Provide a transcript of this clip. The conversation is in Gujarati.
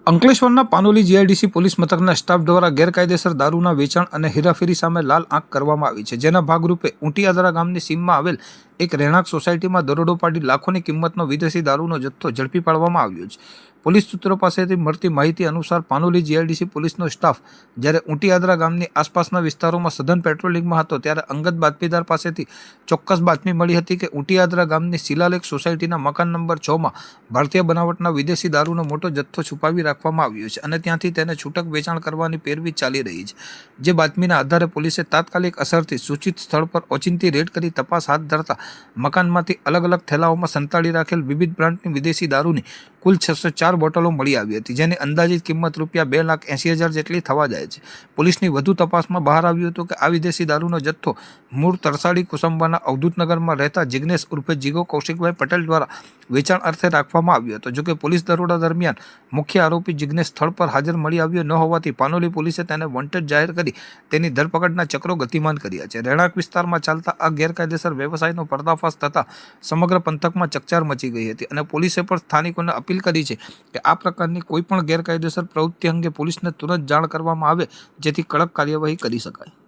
અંકલેશ્વરના પાનોલી જીઆઈડીસી પોલીસ મથકના સ્ટાફ દ્વારા ગેરકાયદેસર દારૂના વેચાણ અને હેરાફેરી સામે લાલ આંખ કરવામાં આવી છે, જેના ભાગરૂપે ઊંટિયાદરા ગામની સીમમાં આવેલ એક રહેણાંક સોસાયટીમાં દરોડો પાડી લાખોની કિંમતનો વિદેશી દારૂનો જથ્થો ઝડપી પાડવામાં આવ્યો છે। પોલીસ સૂત્રો પાસેથી મળતી માહિતી અનુસાર પાનોલી જીઆઈડીસી પોલીસનો સ્ટાફ જ્યારે ઊંટિયાદરા ગામની આસપાસના વિસ્તારોમાં સઘન પેટ્રોલિંગમાં હતો ત્યારે અંગત બાતમીદાર પાસેથી ચોક્કસ બાતમી મળી હતી કે ઊંટિયાદરા ગામની શિલાલેખ સોસાયટીના મકાન નંબર 6માં ભારતીય બનાવટના વિદેશી દારૂનો મોટો જથ્થો છુપાવી રાખવામાં આવ્યો છે અને ત્યાંથી તેને છૂટક વેચાણ કરવાની પેરવી ચાલી રહી છે। જે બાતમીના આધારે પોલીસે તાત્કાલિક અસરથી સૂચિત સ્થળ પર ઓચિંતી રેડ કરી તપાસ હાથ ધરતા મકાનમાંથી અલગ અલગ થેલાઓમાં સંતાડી રાખેલ વિવિધ બ્રાન્ડની વિદેશી દારૂની કુલ 604 બોટલો મળી આવી હતી, જેની અંદાજિત કિંમત રૂપિયા 2,80,000 જેટલી થવા જાય છે। પોલીસની વધુ તપાસમાં બહાર આવ્યું હતું કે આ વિદેશી દારૂનો જથ્થો મૂળ તરસાડી કુસંબાના અવધૂતનગરમાં રહેતા જિગ્નેશ ઉર્ફે જીગો કૌશિકભાઈ પટેલ દ્વારા વેચાણ અર્થે રાખવામાં આવ્યો હતો। જોકે પોલીસ દરોડા દરમિયાન મુખ્ય આરોપી જિગ્નેશ સ્થળ પર હાજર મળી આવ્યો ન હોવાથી પાનોલી પોલીસે તેને વોન્ટેડ જાહેર કરી તેની ધરપકડના ચક્રો ગતિમાન કર્યા છે। રહેણાંક વિસ્તારમાં ચાલતા આ ગેરકાયદેસર વ્યવસાયનો પર્દાફાશ થતાં સમગ્ર પંથકમાં ચકચાર મચી ગઈ હતી અને પોલીસે પણ સ્થાનિકોને અપીલ કરી છે કે આ પ્રકારની કોઈ પણ ગેરકાયદેસર પ્રવૃત્તિ અંગે પોલીસને તુરંત જાણ કરવામાં આવે, જેથી કડક કાર્યવાહી કરી શકાય।